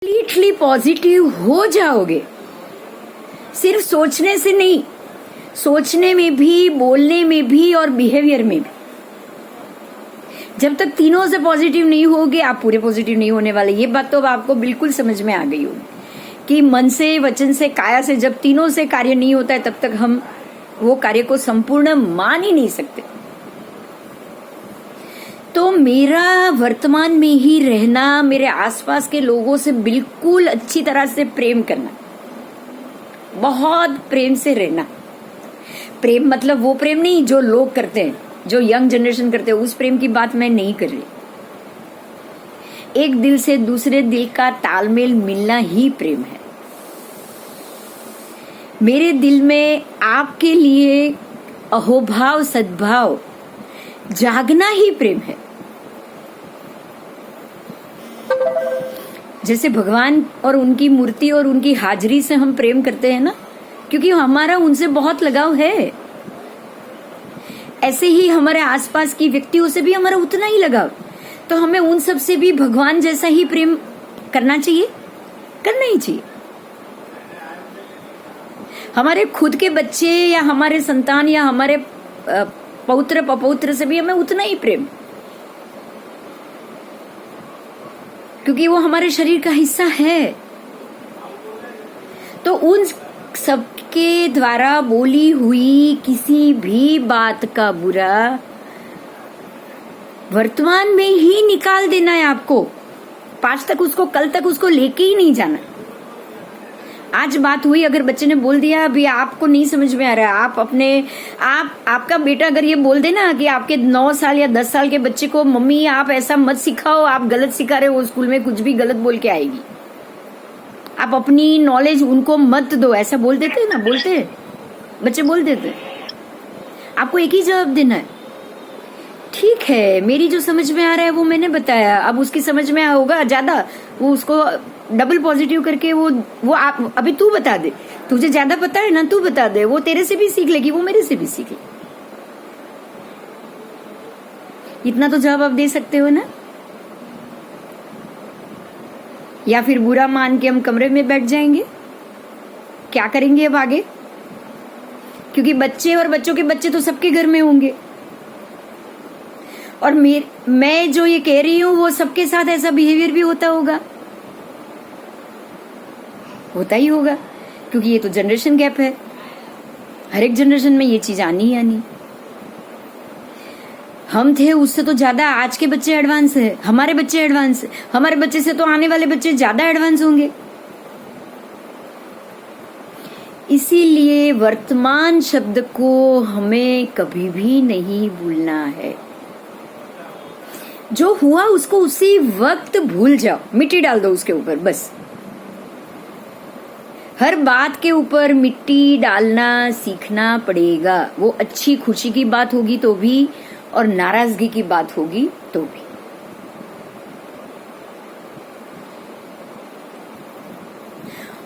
Completely positive हो जाओगे। सिर्फ सोचने से नहीं, सोचने में भी, बोलने में भी और बिहेवियर में भी। जब तक तीनों से पॉजिटिव नहीं होगे आप पूरे पॉजिटिव नहीं होने वाले। ये बात तो अब आपको बिल्कुल समझ में आ गई होगी कि मन से, वचन से, काया से जब तीनों से कार्य नहीं होता है तब तक हम वो कार्य को संपूर्ण मान ही नहीं सकते। तो मेरा वर्तमान में ही रहना, मेरे आसपास के लोगों से बिल्कुल अच्छी तरह से प्रेम करना, बहुत प्रेम से रहना। प्रेम मतलब वो प्रेम नहीं जो लोग करते हैं, जो यंग जनरेशन करते हैं, उस प्रेम की बात मैं नहीं कर रही। एक दिल से दूसरे दिल का तालमेल मिलना ही प्रेम है। मेरे दिल में आपके लिए अहोभाव सद्भाव जागना ही प्रेम है। जैसे भगवान और उनकी मूर्ति और उनकी हाजिरी से हम प्रेम करते हैं ना, क्योंकि हमारा उनसे बहुत लगाव है। ऐसे ही हमारे आसपास की व्यक्तियों से भी हमारा उतना ही लगाव। तो हमें उन सब से भी भगवान जैसा ही प्रेम करना चाहिए, करना ही चाहिए। हमारे खुद के बच्चे या हमारे संतान या हमारे पौत्र पपौत्र से भी हमें उतना ही प्रेम, क्योंकि वो हमारे शरीर का हिस्सा है। तो उन सबके द्वारा बोली हुई किसी भी बात का बुरा वर्तमान में ही निकाल देना है आपको। आज तक उसको, कल तक उसको लेके ही नहीं जाना। आज बात हुई, अगर बच्चे ने बोल दिया अभी आपको नहीं समझ में आ रहा है, आपका बेटा अगर ये बोल देना कि आपके 9 साल या 10 साल के बच्चे को मम्मी आप ऐसा मत सिखाओ, आप गलत सिखा रहे हो, स्कूल में कुछ भी गलत बोल के आएगी, आप अपनी नॉलेज उनको मत दो, ऐसा बोल देते हैं ना, बोलते हैं बच्चे, बोल देते हैं। आपको एक ही जवाब देना है, ठीक है मेरी जो समझ में आ रहा है वो मैंने बताया, अब उसकी समझ में होगा ज्यादा, वो उसको डबल पॉजिटिव करके वो आप अभी तू बता दे, तुझे ज्यादा पता है ना, तू बता दे, वो तेरे से भी सीख लेगी, वो मेरे से भी सीख लेगी। इतना तो जवाब आप दे सकते हो ना। या फिर बुरा मान के हम कमरे में बैठ जाएंगे, क्या करेंगे अब आगे? क्योंकि बच्चे और बच्चों के बच्चे तो सबके घर में होंगे, और मैं जो ये कह रही हूं वो सबके साथ ऐसा बिहेवियर भी होता होगा, होता ही होगा, क्योंकि ये तो जनरेशन गैप है। हर एक जनरेशन में ये चीज आनी ही आनी। हम थे उससे तो ज्यादा आज के बच्चे एडवांस है, हमारे बच्चे एडवांस है, हमारे बच्चे से तो आने वाले बच्चे ज्यादा एडवांस होंगे। इसीलिए वर्तमान शब्द को हमें कभी भी नहीं भूलना है। जो हुआ उसको उसी वक्त भूल जाओ, मिट्टी डाल दो उसके ऊपर, बस। हर बात के ऊपर मिट्टी डालना सीखना पड़ेगा। वो अच्छी खुशी की बात होगी तो भी, और नाराजगी की बात होगी तो भी।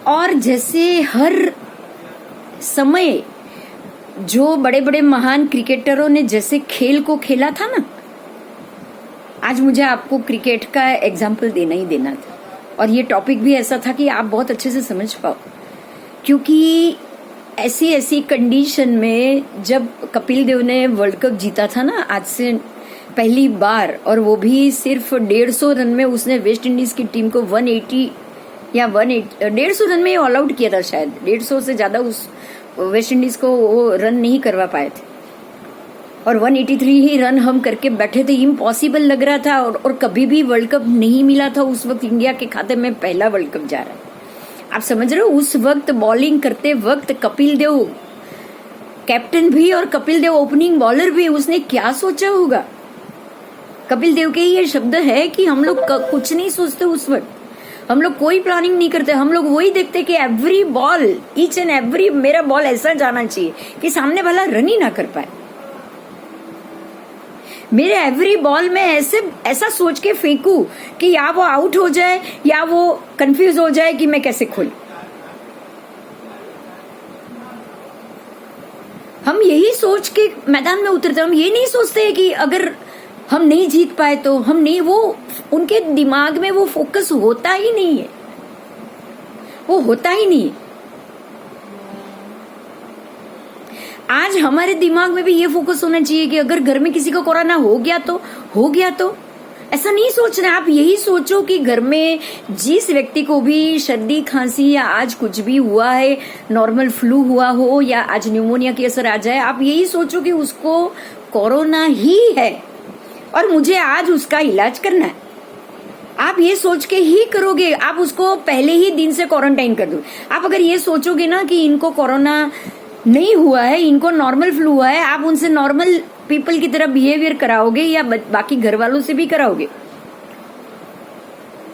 और जैसे हर समय जो बड़े बड़े महान क्रिकेटरों ने जैसे खेल को खेला था ना, आज मुझे आपको क्रिकेट का एग्जाम्पल देना ही देना था। और ये टॉपिक भी ऐसा था कि आप बहुत अच्छे से समझ पाओ, क्योंकि ऐसी ऐसी कंडीशन में जब कपिल देव ने वर्ल्ड कप जीता था ना, आज से पहली बार, और वो भी सिर्फ 150 रन में उसने वेस्ट इंडीज की टीम को 180 या 150 रन में ऑल आउट किया था शायद। 150 से ज्यादा उस वेस्ट इंडीज को वो रन नहीं करवा पाए थे, और 183 ही रन हम करके बैठे थे। इम्पॉसिबल लग रहा था, और कभी भी वर्ल्ड कप नहीं मिला था उस वक्त इंडिया के खाते में, पहला वर्ल्ड कप जा रहा है। आप समझ रहे हो, उस वक्त बॉलिंग करते वक्त कपिल देव कैप्टन भी और कपिल देव ओपनिंग बॉलर भी, उसने क्या सोचा होगा? कपिल देव के ये शब्द है कि हम लोग कुछ नहीं सोचते उस वक्त, हम लोग कोई प्लानिंग नहीं करते, हम लोग वही देखते कि every ball, each and every, मेरा बॉल ऐसा जाना चाहिए कि सामने वाला रन ही ना कर पाए। मेरे एवरी बॉल में ऐसा सोच के फेंकू कि या वो आउट हो जाए या वो कंफ्यूज हो जाए कि मैं कैसे खोलूं। हम यही सोच के मैदान में उतरते, हम ये नहीं सोचते कि अगर हम नहीं जीत पाए तो हम नहीं, वो उनके दिमाग में वो फोकस होता ही नहीं है। वो होता ही नहीं। आज हमारे दिमाग में भी ये फोकस होना चाहिए कि अगर घर में किसी को कोरोना हो गया तो ऐसा नहीं सोचना। आप यही सोचो कि घर में जिस व्यक्ति को भी सर्दी खांसी या आज कुछ भी हुआ है, नॉर्मल फ्लू हुआ हो या आज न्यूमोनिया की असर आ जाए, आप यही सोचो कि उसको कोरोना ही है और मुझे आज उसका इलाज करना है। आप ये सोच के ही करोगे, आप उसको पहले ही दिन से क्वारंटाइन कर दो। आप अगर ये सोचोगे ना कि इनको कोरोना नहीं हुआ है, इनको नॉर्मल फ्लू हुआ है, आप उनसे नॉर्मल पीपल की तरह बिहेवियर कराओगे या बाकी घर वालों से भी कराओगे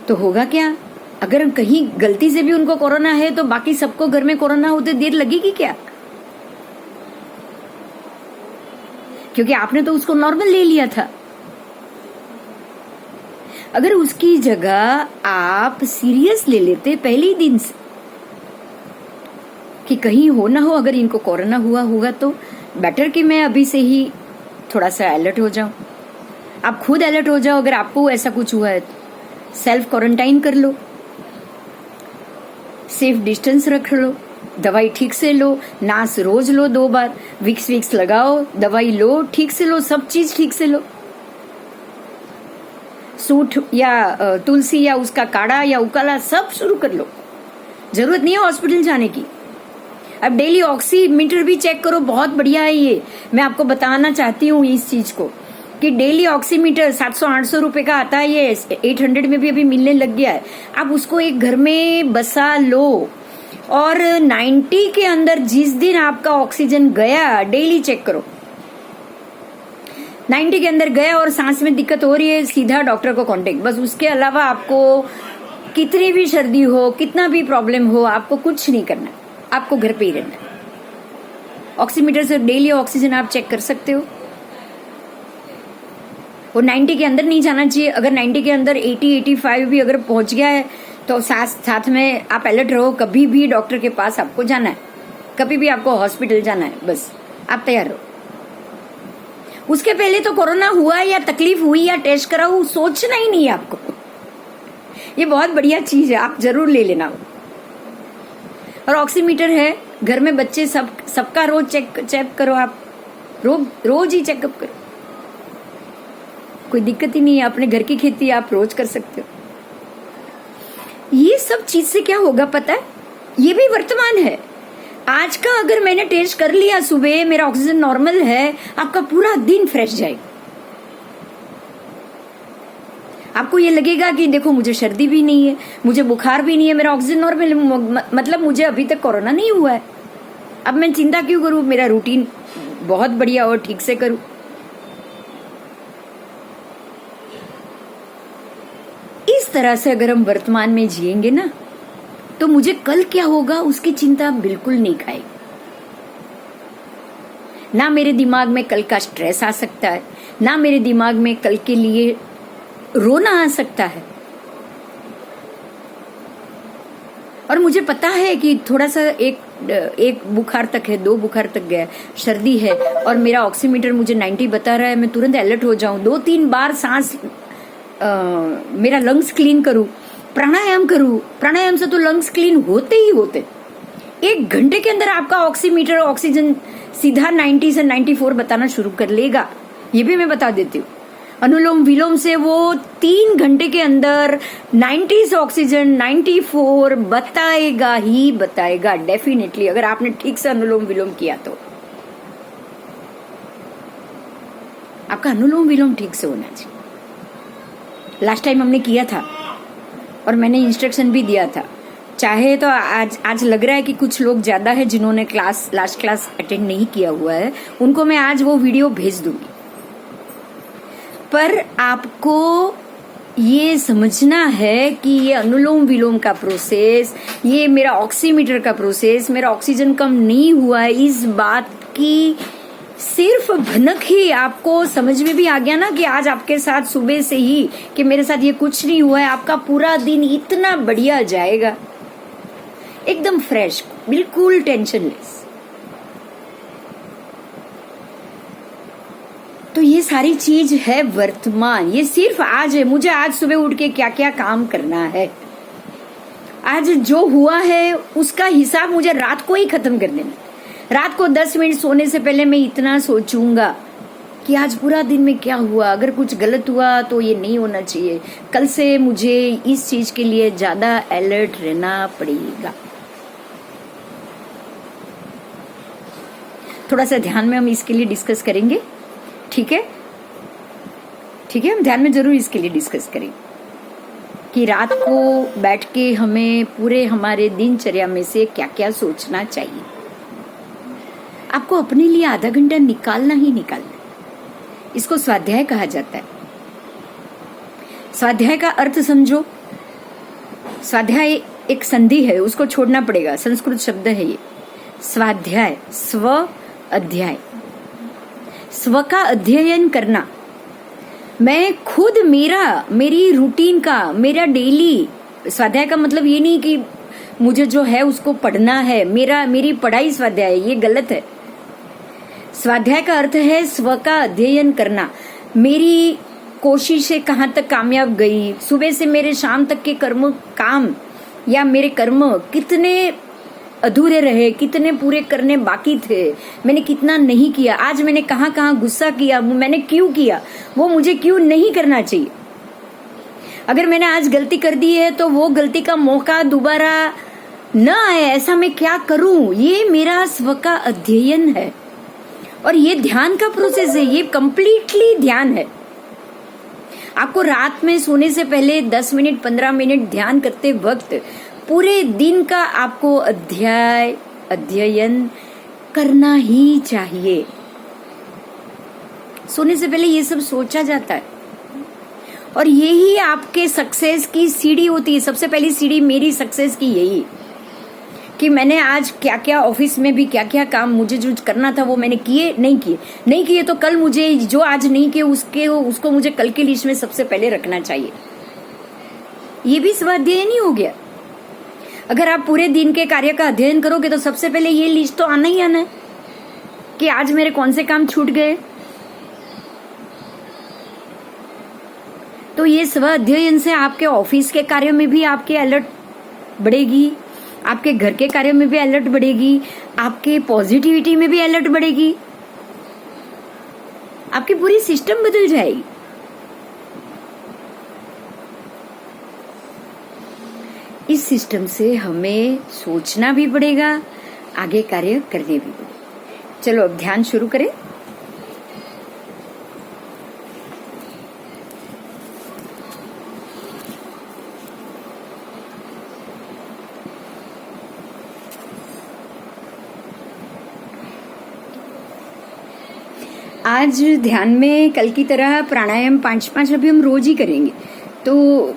तो होगा क्या? अगर कहीं गलती से भी उनको कोरोना है तो बाकी सबको घर में कोरोना होते देर लगेगी क्या? क्योंकि आपने तो उसको नॉर्मल ले लिया था। अगर उसकी जगह आप सीरियस ले लेते पहले ही दिन से कि कहीं हो ना हो अगर इनको कोरोना हुआ होगा तो बेटर कि मैं अभी से ही थोड़ा सा अलर्ट हो जाऊं। आप खुद अलर्ट हो जाओ। अगर आपको ऐसा कुछ हुआ है तो सेल्फ क्वारंटाइन कर लो, सेफ डिस्टेंस रख लो, दवाई ठीक से लो, नास रोज लो 2 बार, विक्स लगाओ, दवाई लो ठीक से लो, सब चीज ठीक से लो। सूठ या तुलसी या उसका काढ़ा या उकाला सब शुरू कर लो। जरूरत नहीं है हॉस्पिटल जाने की। अब डेली ऑक्सीमीटर भी चेक करो, बहुत बढ़िया है ये। मैं आपको बताना चाहती हूँ इस चीज को कि डेली ऑक्सीमीटर 700-800 रुपए का आता है, ये 800 में भी अभी मिलने लग गया है। आप उसको एक घर में बसा लो और 90 के अंदर जिस दिन आपका ऑक्सीजन गया डेली चेक करो। 90 के अंदर गया और सांस में दिक्कत हो रही है, सीधा डॉक्टर को कांटेक्ट। बस उसके अलावा आपको कितनी भी सर्दी हो, कितना भी प्रॉब्लम हो, आपको कुछ नहीं करना, आपको घर पे ही रहना। ऑक्सीमीटर से डेली ऑक्सीजन आप चेक कर सकते हो। वो 90 के अंदर नहीं जाना चाहिए। अगर 90 के अंदर 80-85 भी अगर पहुंच गया है तो साथ में आप अलर्ट रहो। कभी भी डॉक्टर के पास आपको जाना है, कभी भी आपको हॉस्पिटल जाना है, बस आप तैयार रहो। उसके पहले तो कोरोना हुआ या तकलीफ हुई या टेस्ट कराओ सोचना ही नहीं है आपको। ये बहुत बढ़िया चीज है, आप जरूर ले लेना। और ऑक्सीमीटर है घर में, बच्चे सबका रोज चेक करो। आप रोज ही चेकअप करो, कोई दिक्कत ही नहीं है। अपने घर की खेती आप रोज कर सकते हो। ये सब चीज से क्या होगा पता है? ये भी वर्तमान है। आज का अगर मैंने टेस्ट कर लिया सुबह, मेरा ऑक्सीजन नॉर्मल है, आपका पूरा दिन फ्रेश जाएगा। आपको ये लगेगा कि देखो मुझे सर्दी भी नहीं है, मुझे बुखार भी नहीं है, मेरा ऑक्सीजन नॉर्मल, मतलब मुझे अभी तक कोरोना नहीं हुआ है। अब मैं चिंता क्यों करूं? मेरा रूटीन बहुत बढ़िया और ठीक से करूं। इस तरह से अगर हम वर्तमान में जिएंगे ना तो मुझे कल क्या होगा उसकी चिंता बिल्कुल नहीं खाएगी। ना मेरे दिमाग में कल का स्ट्रेस आ सकता है, ना मेरे दिमाग में कल के लिए रोना आ सकता है। और मुझे पता है कि थोड़ा सा एक बुखार तक है, 2 बुखार तक गया, सर्दी है और मेरा ऑक्सीमीटर मुझे 90 बता रहा है, मैं तुरंत अलर्ट हो जाऊं, 2-3 बार सांस मेरा लंग्स क्लीन करूं, प्राणायाम करूं। प्राणायाम से तो लंग्स क्लीन होते ही होते। 1 घंटे के अंदर आपका ऑक्सीमीटर ऑक्सीजन सीधा 90 से 94 बताना शुरू कर लेगा। ये भी मैं बता देती हूँ। अनुलोम विलोम से वो 3 घंटे के अंदर 90 से ऑक्सीजन 94 बताएगा ही बताएगा डेफिनेटली, अगर आपने ठीक से अनुलोम विलोम किया तो। आपका अनुलोम विलोम ठीक से होना चाहिए। लास्ट टाइम हमने किया था और मैंने इंस्ट्रक्शन भी दिया था। चाहे तो आज लग रहा है कि कुछ लोग ज्यादा है जिन्होंने लास्ट क्लास अटेंड नहीं किया हुआ है, उनको मैं आज वो वीडियो भेज दूंगी। पर आपको ये समझना है कि ये अनुलोम विलोम का प्रोसेस, ये मेरा ऑक्सीमीटर का प्रोसेस, मेरा ऑक्सीजन कम नहीं हुआ है, इस बात की सिर्फ भनक ही आपको समझ में भी आ गया ना कि आज आपके साथ सुबह से ही कि मेरे साथ ये कुछ नहीं हुआ है, आपका पूरा दिन इतना बढ़िया जाएगा, एकदम फ्रेश, बिल्कुल टेंशनलेस। तो ये सारी चीज है वर्तमान, ये सिर्फ आज है। मुझे आज सुबह उठ के क्या क्या काम करना है आज जो हुआ है उसका हिसाब मुझे रात को ही खत्म कर देना। रात को 10 मिनट सोने से पहले मैं इतना सोचूंगा कि आज पूरा दिन में क्या हुआ, अगर कुछ गलत हुआ तो ये नहीं होना चाहिए, कल से मुझे इस चीज के लिए ज्यादा अलर्ट रहना पड़ेगा। थोड़ा सा ध्यान में हम इसके लिए डिस्कस करेंगे, ठीक है? ठीक है, हम ध्यान में जरूर इसके लिए डिस्कस करेंगे कि रात को बैठ के हमें पूरे हमारे दिनचर्या में से क्या क्या सोचना चाहिए। आपको अपने लिए आधा घंटा निकालना ही निकालना। इसको स्वाध्याय कहा जाता है। स्वाध्याय का अर्थ समझो। स्वाध्याय एक संधि है, उसको छोड़ना पड़ेगा, संस्कृत शब्द है ये। स्वाध्याय, स्व अध्याय, स्व का अध्ययन करना। मैं खुद मेरी रूटीन का, मेरा डेली, स्वाध्याय का मतलब ये नहीं कि मुझे जो है उसको पढ़ना है, मेरी पढ़ाई स्वाध्याय है, ये गलत है। स्वाध्याय का अर्थ है स्व का अध्ययन करना। मेरी कोशिशें कहाँ तक कामयाब गई, सुबह से मेरे शाम तक के काम या मेरे कर्म कितने अधूरे रहे, कितने पूरे करने बाकी थे, मैंने कितना नहीं किया, आज मैंने कहाँ कहाँ गुस्सा किया, मैंने क्यों किया, वो मुझे क्यों नहीं करना चाहिए। अगर मैंने आज गलती कर दी है तो वो गलती का मौका दोबारा न आए, ऐसा मैं क्या करूं, ये मेरा स्व का अध्ययन है। और ये ध्यान का प्रोसेस है, ये कंप्लीटली ध्यान है। आपको रात में सोने से पहले 10 मिनट 15 मिनट ध्यान करते वक्त पूरे दिन का आपको अध्ययन करना ही चाहिए। सोने से पहले ये सब सोचा जाता है और यही आपके सक्सेस की सीढ़ी होती है। सबसे पहली सीढ़ी मेरी सक्सेस की यही कि मैंने आज क्या क्या, ऑफिस में भी क्या क्या काम मुझे जो करना था वो मैंने किए, नहीं किए तो कल मुझे जो आज नहीं किए उसको मुझे कल की लिस्ट में सबसे पहले रखना चाहिए। ये भी स्वाध्याय ही हो गया। अगर आप पूरे दिन के कार्य का अध्ययन करोगे तो सबसे पहले ये लिस्ट तो आना ही आना है कि आज मेरे कौन से काम छूट गए। तो ये स्व अध्ययन से आपके ऑफिस के कार्यों में भी आपके अलर्ट बढ़ेगी, आपके घर के कार्यों में भी अलर्ट बढ़ेगी, आपके पॉजिटिविटी में भी अलर्ट बढ़ेगी, आपकी पूरी सिस्टम बदल जाएगी। इस सिस्टम से हमें सोचना भी पड़ेगा, आगे कार्य करने भी पड़ेगा। चलो अब ध्यान शुरू करें। आज ध्यान में कल की तरह प्राणायाम 5-5 अभी हम रोज ही करेंगे। तो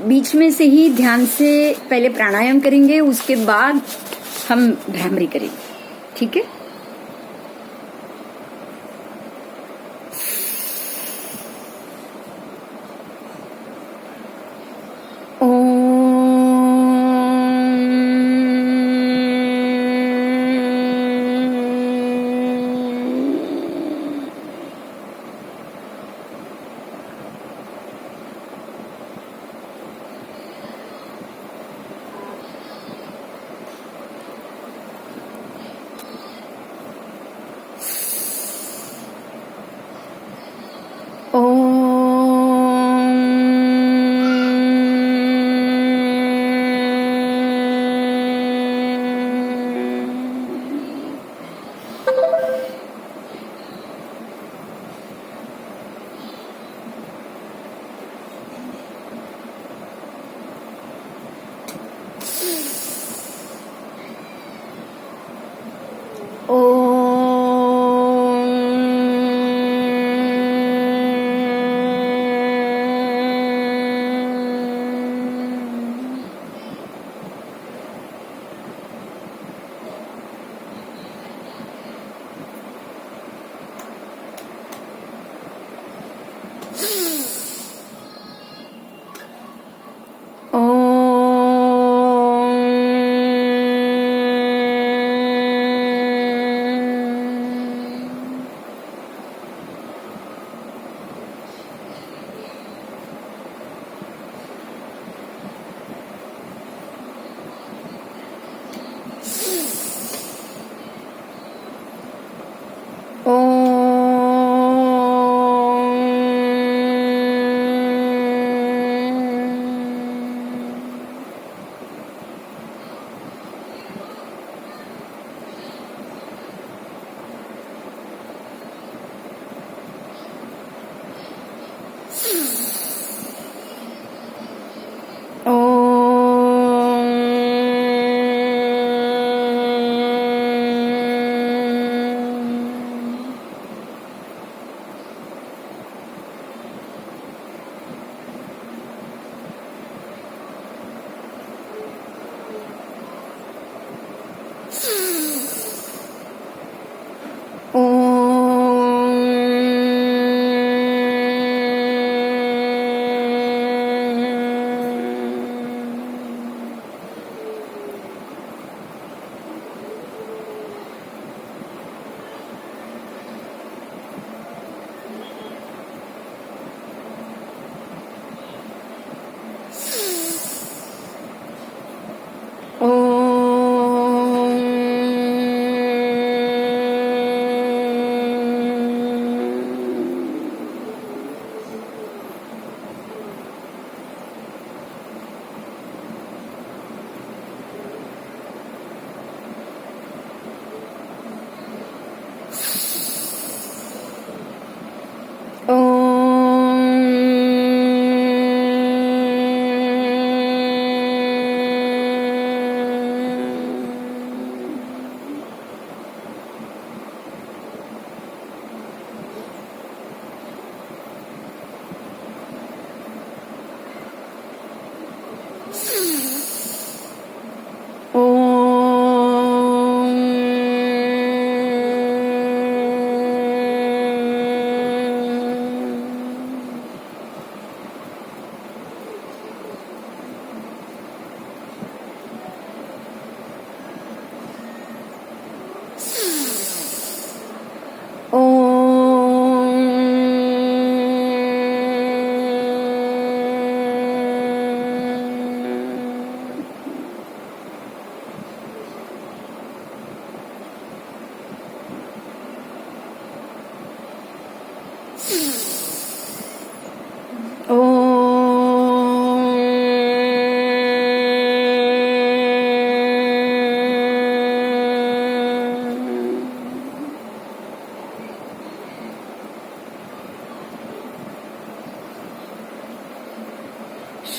बीच में से ही ध्यान से पहले प्राणायाम करेंगे, उसके बाद हम भ्रामरी करेंगे, ठीक है?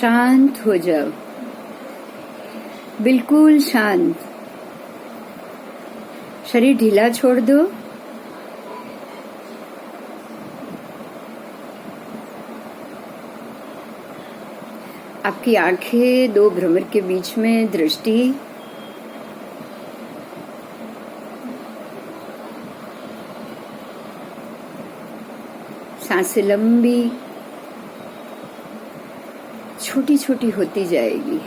शांत हो जाओ, बिल्कुल शांत। शरीर ढीला छोड़ दो। आपकी आंखें दो भ्रमर के बीच में, दृष्टि सांसें लंबी छोटी छोटी होती जाएगी।